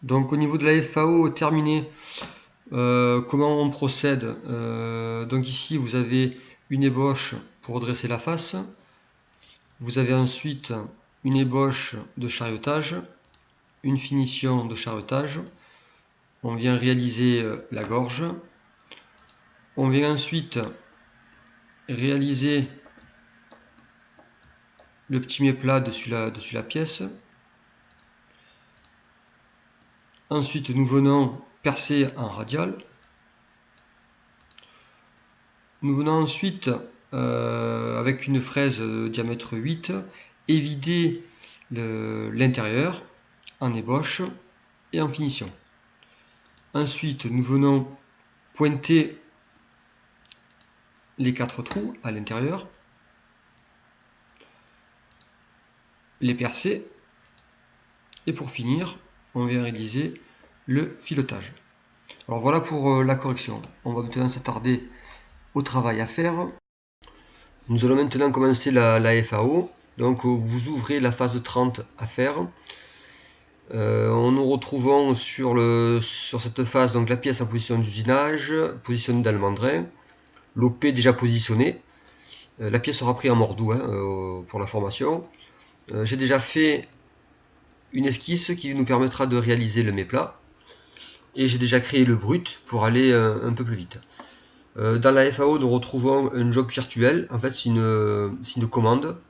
Donc au niveau de la FAO terminée, comment on procède? Donc ici vous avez une ébauche pour dresser la face. Vous avez ensuite une ébauche de chariotage, une finition de chariotage. On vient réaliser la gorge. On vient ensuite réaliser le petit méplat dessus la pièce. Ensuite, nous venons percer en radial. Nous venons ensuite, avec une fraise de diamètre 8, évider l'intérieur en ébauche et en finition. Ensuite, nous venons pointer les 4 trous à l'intérieur, les percer, et pour finir, on vient réaliser le filetage. Alors voilà pour la correction. On va maintenant s'attarder au travail à faire. Nous allons maintenant commencer la FAO. Donc vous ouvrez la phase 30 à faire. Nous retrouvons sur cette phase donc la pièce en position d'usinage, position d'allemandrin, l'OP déjà positionné. La pièce sera prise en mordou pour la formation. J'ai déjà fait une esquisse qui nous permettra de réaliser le méplat. Et j'ai déjà créé le brut pour aller un peu plus vite. Dans la FAO, nous retrouvons un job virtuel. En fait, c'est une commande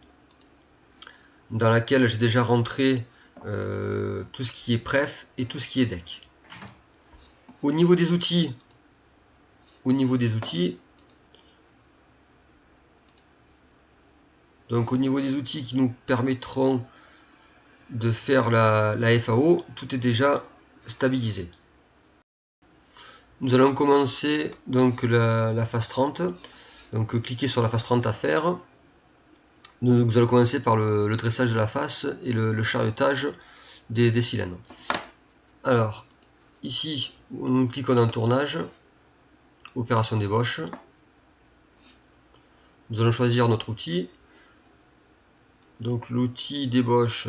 dans laquelle j'ai déjà rentré tout ce qui est pref et tout ce qui est deck. Au niveau des outils, donc au niveau des outils qui nous permettront de faire la FAO, tout est déjà stabilisé. Nous allons commencer donc la phase 30. Donc cliquez sur la phase 30 à faire. Nous allons commencer par le dressage de la face et le chariotage des cylindres. Alors, ici, nous cliquons dans tournage, opération d'ébauche. Nous allons choisir notre outil. Donc l'outil d'ébauche,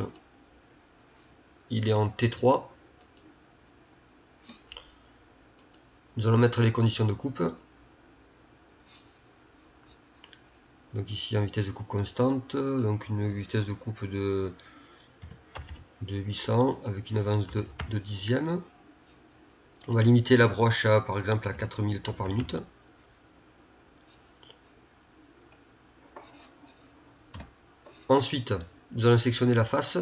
il est en T3. Nous allons mettre les conditions de coupe. Donc ici en vitesse de coupe constante, donc une vitesse de coupe de 800 avec une avance de dixième. On va limiter la broche à, par exemple à 4000 tours par minute. Ensuite, nous allons sectionner la face.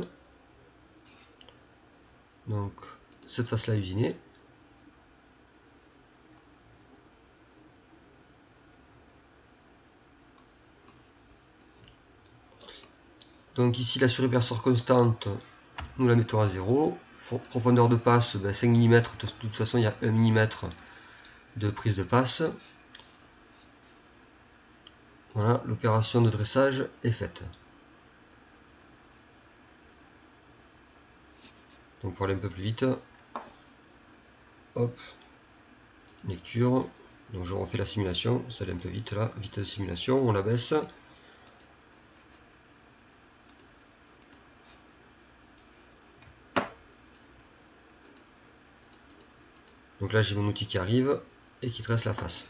Donc cette face là usinée. Donc ici la surépaisseur constante, nous la mettons à 0. Profondeur de passe, 5 mm, de toute façon il y a 1 mm de prise de passe. Voilà, l'opération de dressage est faite. Donc pour aller un peu plus vite, hop, lecture. Donc je refais la simulation, ça allait un peu vite là, vitesse de simulation, on la baisse. Donc là j'ai mon outil qui arrive et qui dresse la face.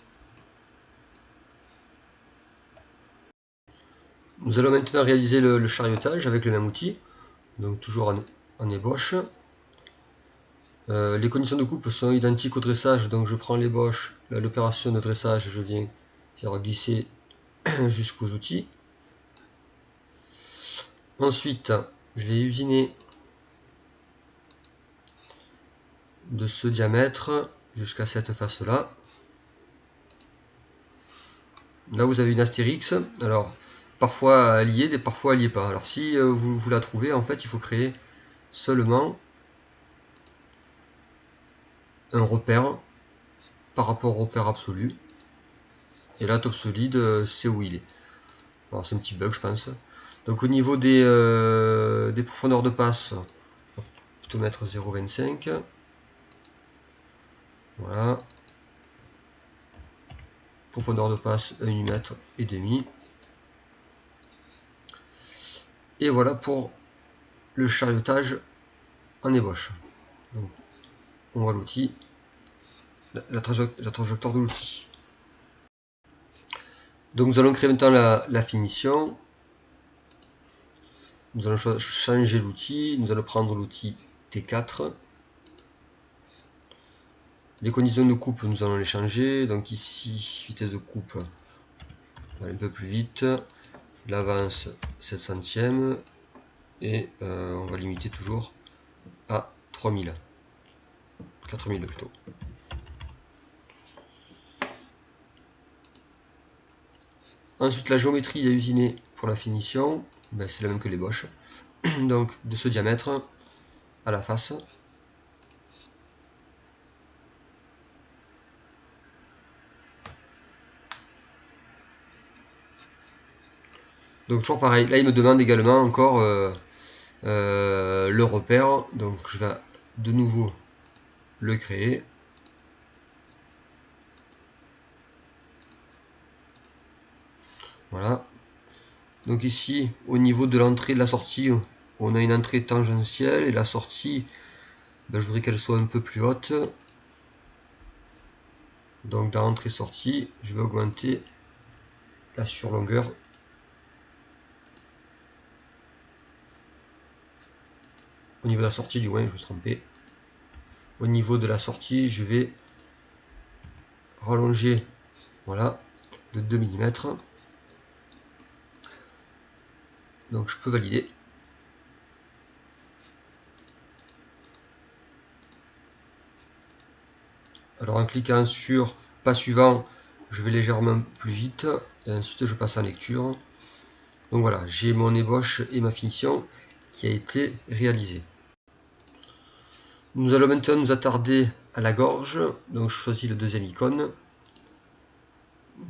Nous allons maintenant réaliser le chariotage avec le même outil, donc toujours en ébauche. Les conditions de coupe sont identiques au dressage, donc je prends l'ébauche, l'opération de dressage, je viens faire glisser jusqu'aux outils. Ensuite, je vais usiner de ce diamètre jusqu'à cette face là. Là vous avez une astérix, alors parfois elle y est, parfois elle n'y est pas. Alors si vous la trouvez, en fait il faut créer seulement un repère par rapport au repère absolu. Et là top solide c'est où il est. Alors c'est un petit bug je pense. Donc au niveau des profondeurs de passe, on va plutôt mettre 0,25. Voilà. Profondeur de passe 1 mm et demi. Et voilà pour le chariotage en ébauche. Donc, on voit l'outil, la trajectoire de l'outil. Donc nous allons créer maintenant la finition. Nous allons changer l'outil, nous allons prendre l'outil T4. Les conditions de coupe, nous allons les changer. Donc ici, vitesse de coupe, un peu plus vite. L'avance 7 centièmes. Et on va limiter toujours à 3000. 4000 plutôt. Ensuite, la géométrie à usiner pour la finition, ben, c'est la même que l'ébauche. Donc, de ce diamètre à la face. Donc, toujours pareil. Là, il me demande également encore le repère. Donc, je vais de nouveau le créer. Voilà. Donc ici, au niveau de l'entrée et de la sortie, on a une entrée tangentielle et la sortie, ben, je voudrais qu'elle soit un peu plus haute. Donc dans entrée-sortie, je vais augmenter la surlongueur. Au niveau de la sortie, du moins, je me suis trompé. Au niveau de la sortie, je vais rallonger, voilà, de 2 mm. Donc je peux valider. Alors en cliquant sur pas suivant, je vais légèrement plus vite et ensuite je passe en lecture. Donc voilà, j'ai mon ébauche et ma finition qui a été réalisée. Nous allons maintenant nous attarder à la gorge. Donc je choisis le deuxième icône.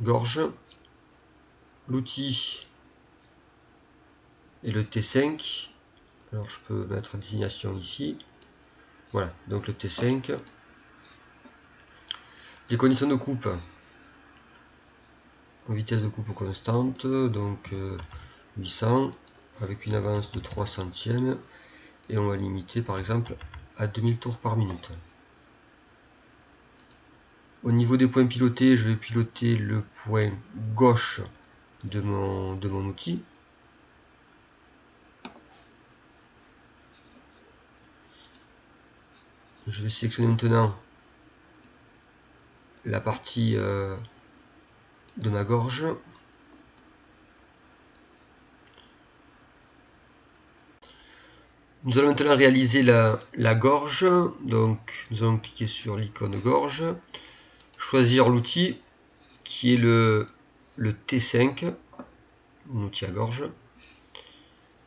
Gorge. L'outil est le T5. Alors je peux mettre désignation ici. Voilà, donc le T5. Les conditions de coupe. En vitesse de coupe constante, donc 800 avec une avance de 3 centièmes. Et on va limiter par exemple à 2000 tours par minute. Au niveau des points pilotés, je vais piloter le point gauche de mon outil. Je vais sélectionner maintenant la partie de ma gorge. Nous allons maintenant réaliser la gorge. Donc nous allons cliquer sur l'icône gorge. Choisir l'outil qui est le T5, mon outil à gorge.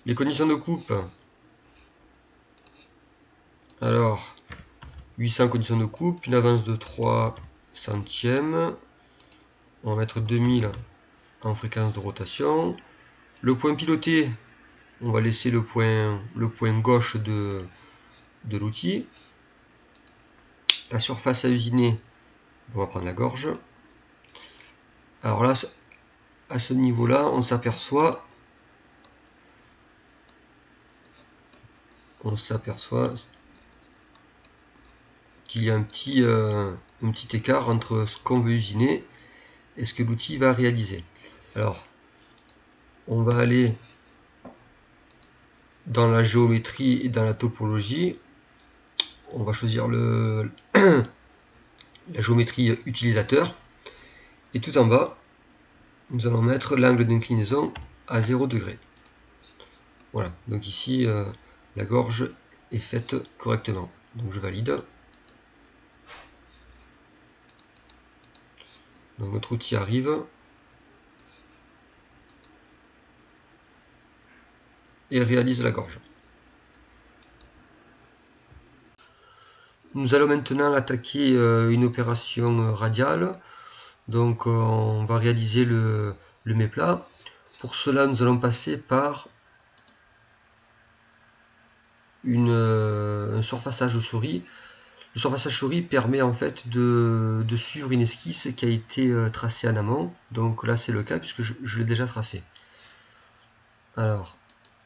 Les conditions de coupe. Alors, 800 conditions de coupe, une avance de 3 centièmes. On va mettre 2000 en fréquence de rotation. Le point piloté, on va laisser le point gauche de l'outil. La surface à usiner, on va prendre la gorge. Alors là, à ce niveau-là, on s'aperçoit qu'il y a un petit écart entre ce qu'on veut usiner et ce que l'outil va réaliser. Alors, on va aller dans la géométrie et dans la topologie. On va choisir la géométrie utilisateur. Et tout en bas, nous allons mettre l'angle d'inclinaison à 0 degré. Voilà, donc ici, la gorge est faite correctement. Donc je valide. Donc notre outil arrive. Et réalise la gorge. Nous allons maintenant attaquer une opération radiale. Donc on va réaliser le méplat. Pour cela, nous allons passer par un surfaçage souris. Le surfaçage souris permet en fait de suivre une esquisse qui a été tracée en amont. Donc là c'est le cas puisque je l'ai déjà tracé. Alors,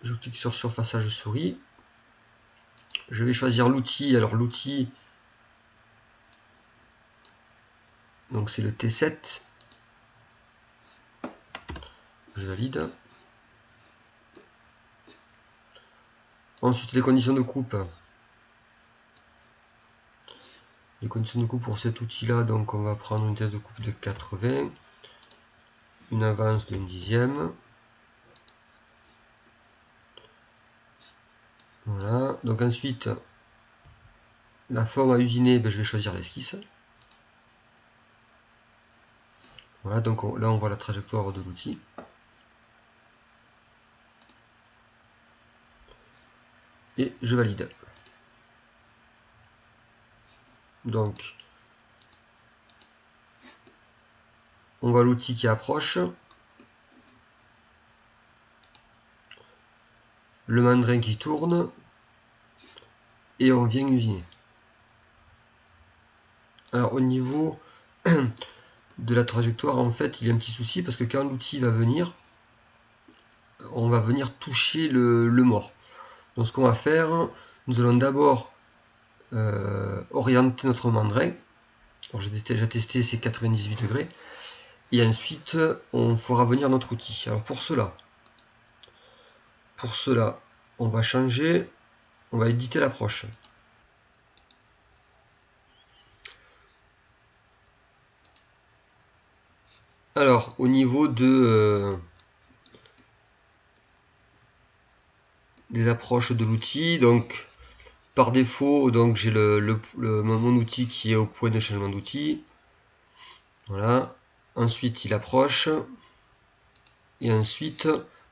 je clique sur surfaçage souris. Je vais choisir l'outil. Alors l'outil, Donc c'est le T7. Je valide. Ensuite les conditions de coupe. Les conditions de coupe pour cet outil là, donc on va prendre une vitesse de coupe de 80, une avance d'une dixième. Voilà, donc ensuite la forme à usiner, je vais choisir l'esquisse. Voilà, donc là on voit la trajectoire de l'outil. Et je valide. Donc on voit l'outil qui approche, le mandrin qui tourne, et on vient usiner. Alors au niveau de la trajectoire, en fait, il y a un petit souci parce que quand l'outil va venir, on va venir toucher le mort. Donc ce qu'on va faire, nous allons d'abord orienter notre mandrin. J'ai déjà testé ces 98 degrés. Et ensuite, on fera venir notre outil. Alors pour cela, on va changer, on va éditer l'approche. Alors, au niveau de des approches de l'outil, donc par défaut, donc j'ai mon outil qui est au point de changement d'outil. Voilà. Ensuite, il approche. Et ensuite,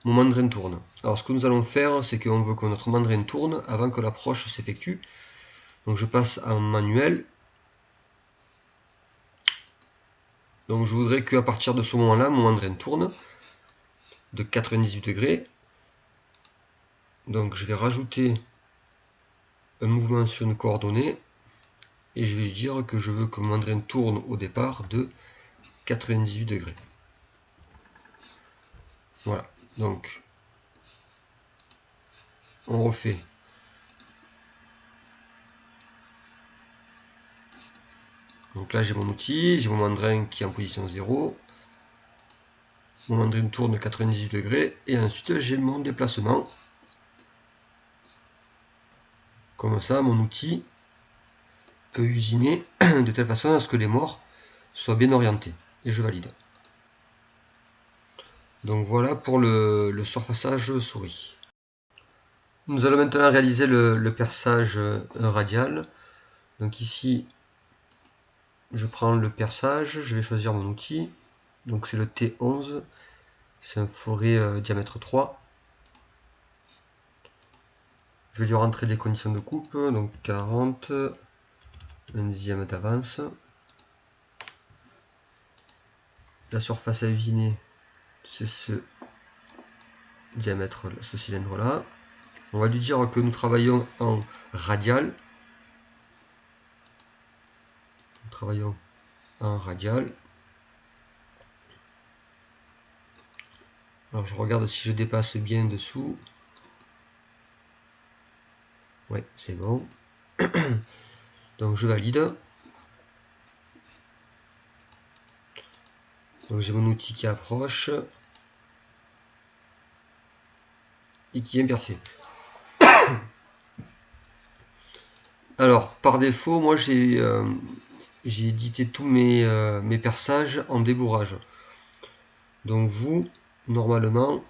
mon mandrin tourne. Alors, ce que nous allons faire, c'est qu'on veut que notre mandrin tourne avant que l'approche s'effectue. Donc, je passe en manuel. Donc, je voudrais qu'à partir de ce moment-là, mon mandrin tourne de 98 degrés. Donc, je vais rajouter un mouvement sur une coordonnée. Et je vais lui dire que je veux que mon mandrin tourne au départ de 98 degrés. Voilà. Donc, on refait. Donc là, j'ai mon outil, j'ai mon mandrin qui est en position 0. Mon mandrin tourne 98 degrés. Et ensuite, j'ai mon déplacement. Comme ça, mon outil peut usiner de telle façon à ce que les morts soient bien orientés. Et je valide. Donc voilà pour le surfaçage souris. Nous allons maintenant réaliser le perçage radial. Donc ici, je prends le perçage, je vais choisir mon outil. Donc c'est le T11, c'est un forêt diamètre 3. Je vais lui rentrer les conditions de coupe, donc 40, un dixième d'avance. La surface à usiner, c'est ce diamètre, ce cylindre là. On va lui dire que nous travaillons en radial. Nous travaillons en radial. Alors je regarde si je dépasse bien dessous. Ouais, c'est bon. Donc je valide. Donc j'ai mon outil qui approche et qui vient percer. Alors par défaut, moi j'ai édité tous mes perçages en débourrage. Donc vous, normalement,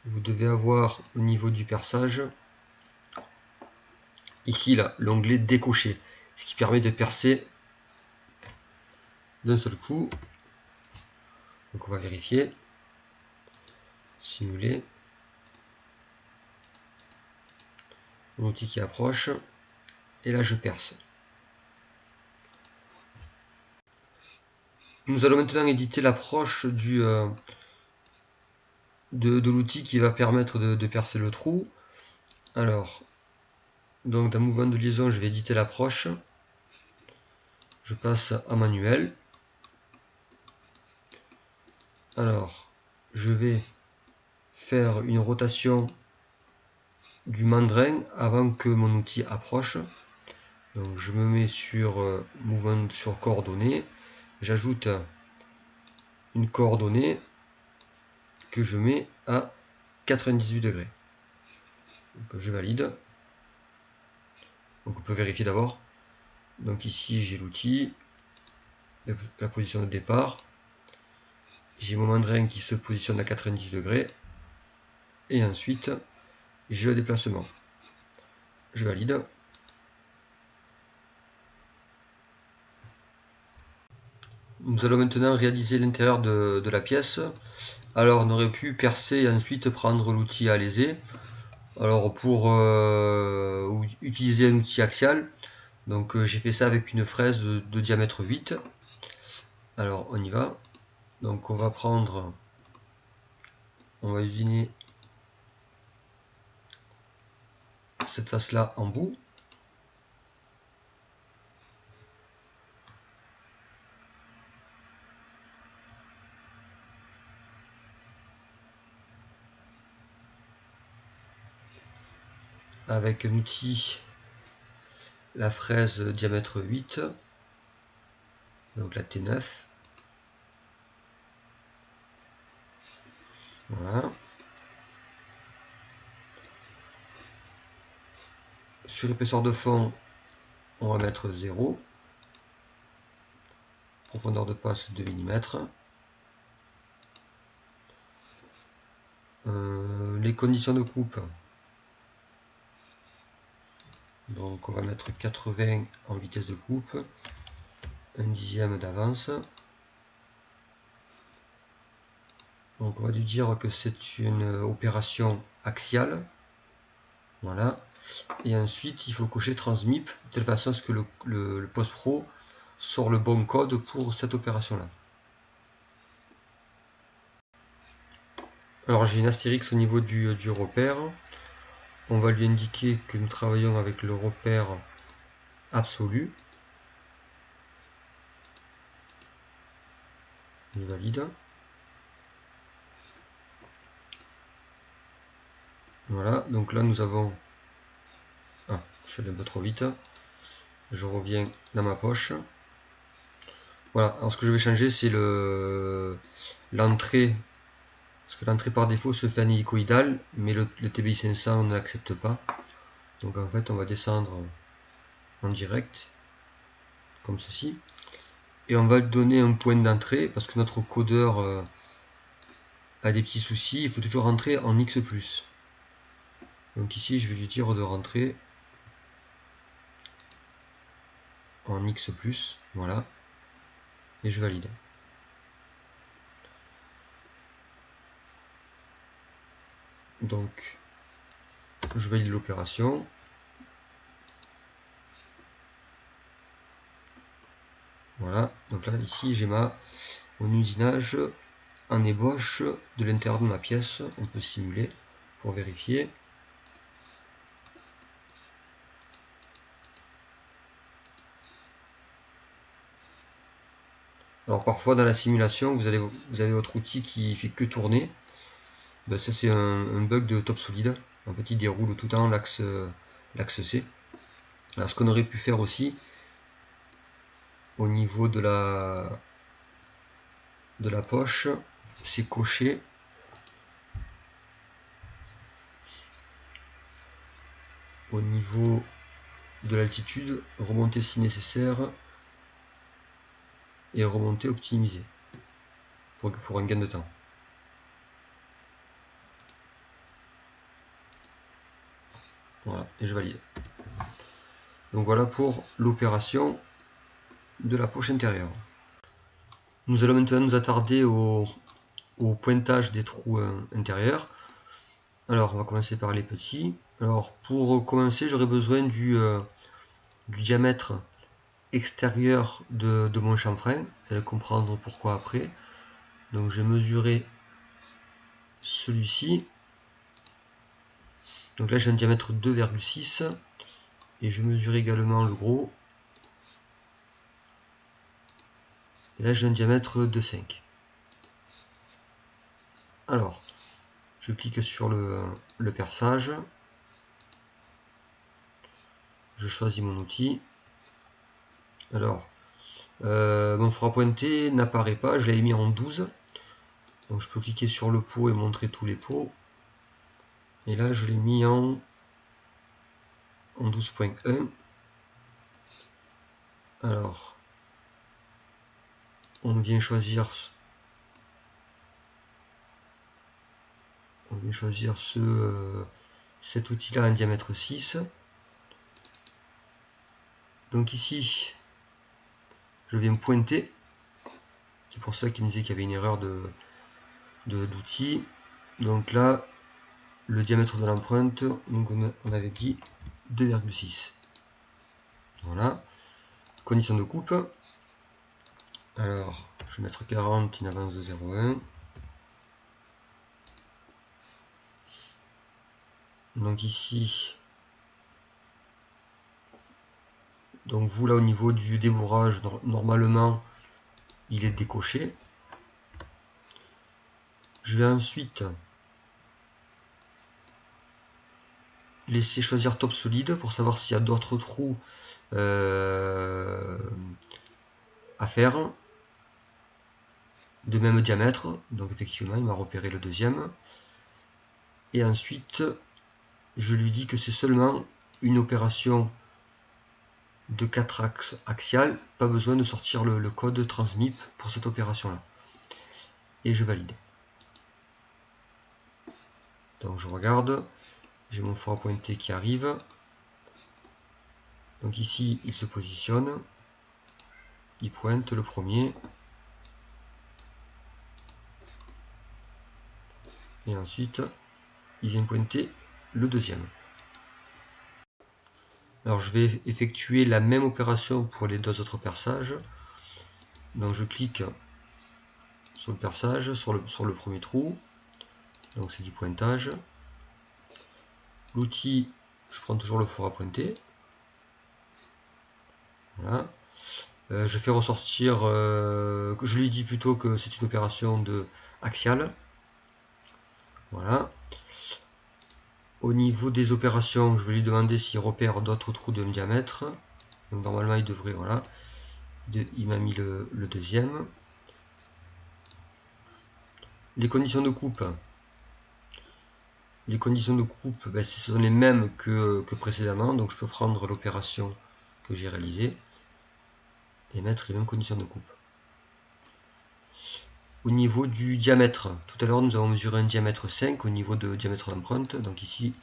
vous devez avoir au niveau du perçage, ici là, l'onglet décoché, ce qui permet de percer d'un seul coup. Donc on va vérifier, simuler, mon outil qui approche, et là je perce. Nous allons maintenant éditer l'approche de l'outil qui va permettre de percer le trou. Alors, donc dans mouvement de liaison, je vais éditer l'approche. Je passe à manuel. Alors, je vais faire une rotation du mandrin avant que mon outil approche. Donc je me mets sur mouvement sur coordonnées, j'ajoute une coordonnée que je mets à 98 degrés. Donc je valide. Donc on peut vérifier d'abord. Donc ici j'ai l'outil, la position de départ. J'ai mon mandrin qui se positionne à 90 degrés. Et ensuite j'ai le déplacement. Je valide. Nous allons maintenant réaliser l'intérieur de la pièce. Alors on aurait pu percer et ensuite prendre l'outil à léser. Alors pour utiliser un outil axial, donc j'ai fait ça avec une fraise de diamètre 8. Alors on y va. Donc on va prendre, on va usiner cette face là en bout. Avec un outil, la fraise diamètre 8, donc la T9. Voilà. Sur l'épaisseur de fond, on va mettre 0. Profondeur de passe 2 mm. Les conditions de coupe, donc on va mettre 80 en vitesse de coupe, 1/10 d'avance. Donc on va lui dire que c'est une opération axiale. Voilà. Et ensuite il faut cocher transmip de telle façon à ce que le post-pro sort le bon code pour cette opération là. Alors j'ai une astérix au niveau du repère. On va lui indiquer que nous travaillons avec le repère absolu. Je valide. Voilà, donc là nous avons... Ah, je suis allé un peu trop vite. Je reviens dans ma poche. Voilà, alors ce que je vais changer c'est l'entrée, parce que l'entrée par défaut se fait en hélicoïdal, mais le TBI 500 ne l'accepte pas. Donc en fait on va descendre en direct, comme ceci. Et on va donner un point d'entrée, parce que notre codeur a des petits soucis, il faut toujours rentrer en X+. Donc ici je vais lui dire de rentrer en X+, voilà, et je valide. Donc je valide l'opération. Voilà, donc là ici j'ai mon usinage en ébauche de l'intérieur de ma pièce. On peut simuler pour vérifier. Alors parfois dans la simulation vous avez votre outil qui fait que tourner. Ben, ça c'est un bug de Top Solid. En fait il déroule tout le temps l'axe C. Alors ce qu'on aurait pu faire aussi au niveau de la poche, c'est cocher au niveau de l'altitude, remonter si nécessaire et remonter optimiser pour un gain de temps. Voilà, et je valide. Donc voilà pour l'opération de la poche intérieure. Nous allons maintenant nous attarder au pointage des trous intérieurs. Alors on va commencer par les petits. Alors pour commencer j'aurai besoin du diamètre extérieur de mon chanfrein. Vous allez comprendre pourquoi après. Donc j'ai mesuré celui-ci. Donc là j'ai un diamètre 2,6 et je mesure également le gros. Et là j'ai un diamètre de 5. Alors je clique sur le perçage. Je choisis mon outil. Alors, mon four à pointer n'apparaît pas, je l'avais mis en 12. Donc je peux cliquer sur le pot et montrer tous les pots. Et là, je l'ai mis en 12.1. Alors, on vient choisir cet outil-là en diamètre 6. Donc ici, je viens pointer. C'est pour cela qu'il me disait qu'il y avait une erreur d'outil. Donc là, le diamètre de l'empreinte, donc on avait dit 2,6. Voilà. Condition de coupe. Alors, je vais mettre 40, une avance de 0,1. Donc ici, donc vous là au niveau du débourrage, normalement il est décoché. Je vais ensuite laisser choisir top solide pour savoir s'il y a d'autres trous à faire de même diamètre. Donc effectivement il m'a repéré le deuxième. Et ensuite je lui dis que c'est seulement une opération de 4 axes axial, pas besoin de sortir le code transmip pour cette opération là. Et je valide. Donc je regarde, j'ai mon four à pointer qui arrive. Donc ici il se positionne, il pointe le premier. Et ensuite il vient pointer le deuxième. Alors je vais effectuer la même opération pour les deux autres perçages. Donc je clique sur le perçage, sur le premier trou. Donc c'est du pointage. L'outil, je prends toujours le four à pointer. Voilà. Je fais ressortir, je lui dis plutôt que c'est une opération de axiale. Voilà. Au niveau des opérations, je vais lui demander s'il repère d'autres trous de diamètre. Donc normalement il devrait, voilà. Il m'a mis le deuxième. Les conditions de coupe. Les conditions de coupe, ben, ce sont les mêmes que précédemment. Donc je peux prendre l'opération que j'ai réalisée et mettre les mêmes conditions de coupe. Au niveau du diamètre, tout à l'heure nous avons mesuré un diamètre 5 au niveau de diamètre d'empreinte. Donc ici,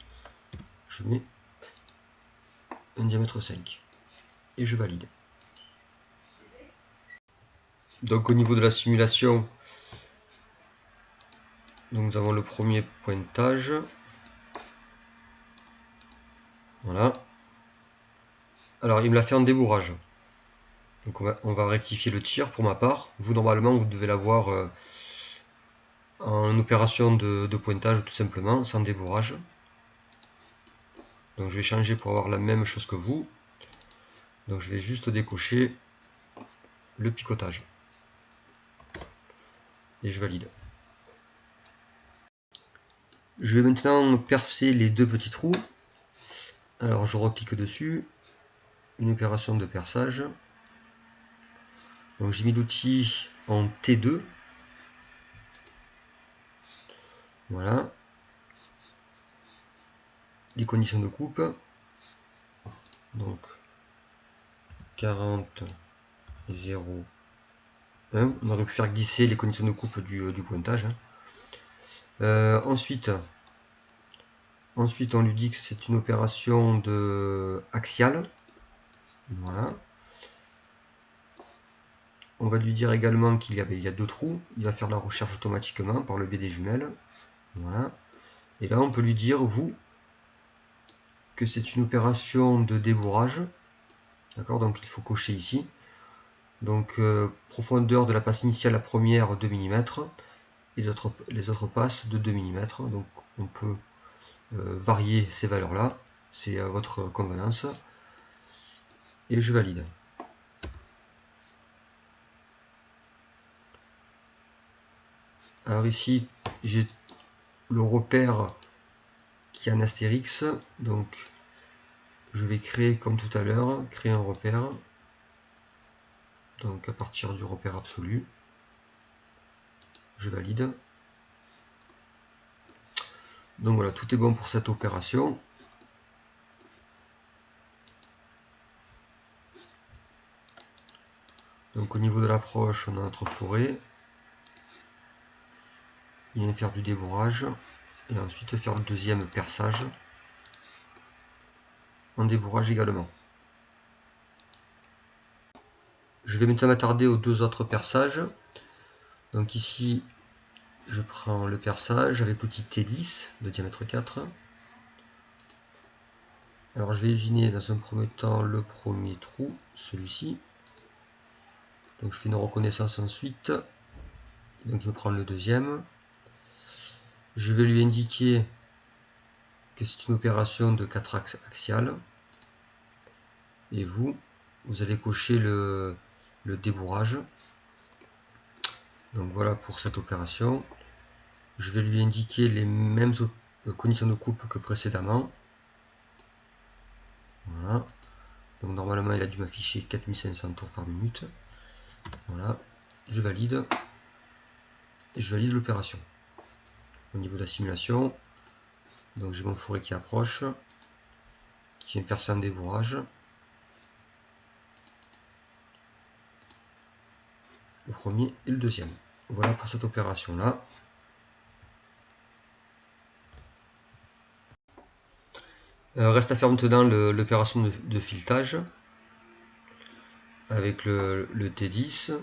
je mets un diamètre 5 et je valide. Donc au niveau de la simulation, donc nous avons le premier pointage. Voilà. Alors il me l'a fait en débourrage. Donc on va rectifier le tir pour ma part. Vous normalement vous devez l'avoir en opération de pointage tout simplement, sans débourrage. Donc je vais changer pour avoir la même chose que vous. Donc je vais juste décocher le picotage. Et je valide. Je vais maintenant percer les deux petits trous. Alors je reclique dessus. Une opération de perçage. Donc j'ai mis l'outil en T2. Voilà. Les conditions de coupe. Donc 40, 0, 1. On aurait pu faire glisser les conditions de coupe du pointage. Ensuite, on lui dit que c'est une opération de axiale. Voilà. On va lui dire également qu'il y a deux trous. Il va faire la recherche automatiquement par le biais des jumelles. Voilà. Et là, on peut lui dire, vous, que c'est une opération de débourrage. D'accord, donc il faut cocher ici. Donc, profondeur de la passe initiale, la première, 2 mm. Et les autres passes de 2 mm. Donc, on peut varier ces valeurs-là. C'est à votre convenance. Et je valide. Alors ici, j'ai le repère qui est en astérix. Donc, je vais créer comme tout à l'heure, créer un repère. Donc à partir du repère absolu, je valide. Donc voilà, tout est bon pour cette opération. Donc au niveau de l'approche, on a notre forêt. Il vient faire du débourrage et ensuite faire le deuxième perçage en débourrage également. Je vais maintenant m'attarder aux deux autres perçages. Donc ici, je prends le perçage avec l'outil T10 de diamètre 4. Alors je vais usiner dans un premier temps le premier trou, celui-ci. Donc je fais une reconnaissance ensuite. Donc il me prend le deuxième. Je vais lui indiquer que c'est une opération de 4 axes axiales. Et vous allez cocher le débourrage. Donc voilà pour cette opération. Je vais lui indiquer les mêmes conditions de coupe que précédemment. Voilà. Donc normalement il a dû m'afficher 4500 tours par minute. Voilà. Je valide. Et je valide l'opération. Au niveau de la simulation, donc j'ai mon forêt qui approche, qui vient percer un débourrage. Le premier et le deuxième. Voilà pour cette opération là. Reste à faire maintenant l'opération de filetage avec le T10.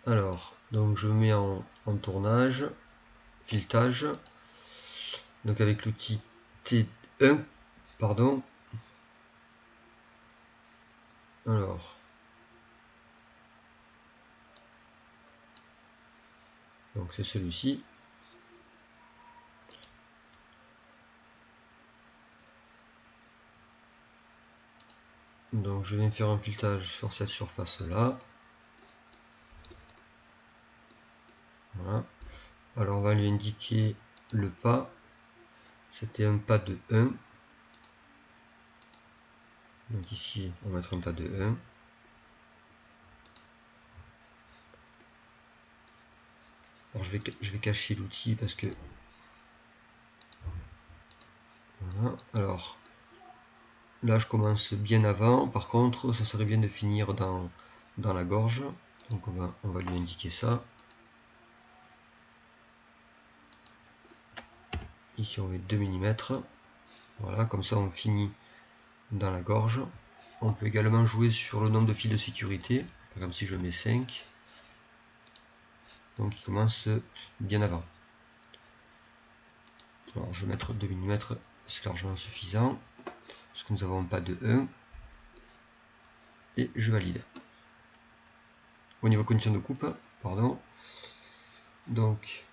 Alors, donc je mets en tournage, filetage, donc avec l'outil T1, pardon. Alors, donc c'est celui-ci. Donc je viens faire un filetage sur cette surface là. Voilà. Alors on va lui indiquer le pas. C'était un pas de 1. Donc ici on va mettre un pas de 1. Alors je vais cacher l'outil parce que voilà. Alors là je commence bien avant. Par contre ça serait bien de finir dans la gorge. Donc on va lui indiquer ça. Ici on met 2 mm. Voilà, comme ça on finit dans la gorge. On peut également jouer sur le nombre de fils de sécurité. Par exemple si je mets 5. Donc il commence bien avant. Alors je vais mettre 2 mm, c'est largement suffisant. Parce que nous n'avons pas de 1. Et je valide. Au niveau condition de coupe, pardon. Donc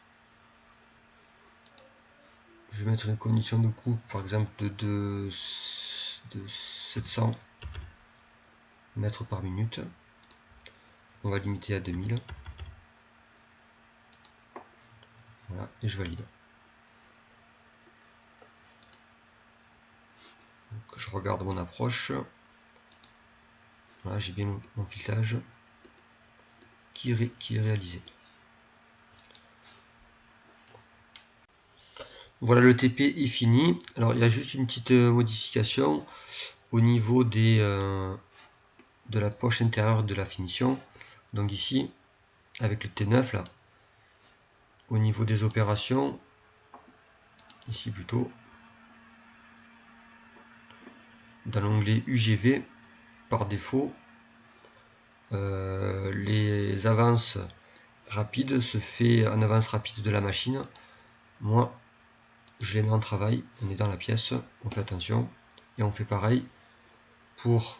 je vais mettre une condition de coupe par exemple de 700 mètres par minute. On va limiter à 2000. Voilà, et je valide. Donc, je regarde mon approche. Voilà, j'ai bien mon filetage qui est réalisé. Voilà, le TP est fini. Alors il y a juste une petite modification au niveau de la poche intérieure de la finition. Donc ici, avec le T9 là, au niveau des opérations, ici plutôt, dans l'onglet UGV, par défaut, les avances rapides se fait en avance rapide de la machine. Moi, je les mets en travail, on est dans la pièce, on fait attention, et on fait pareil pour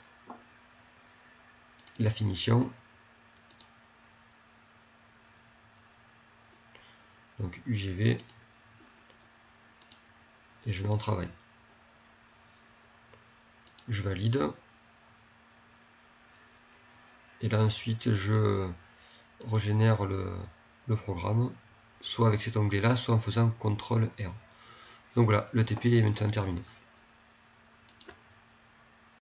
la finition. Donc UGV, et je mets en travail. Je valide. Et là ensuite je régénère le programme, soit avec cet onglet là, soit en faisant CTRL R. Donc voilà, le TP est maintenant terminé.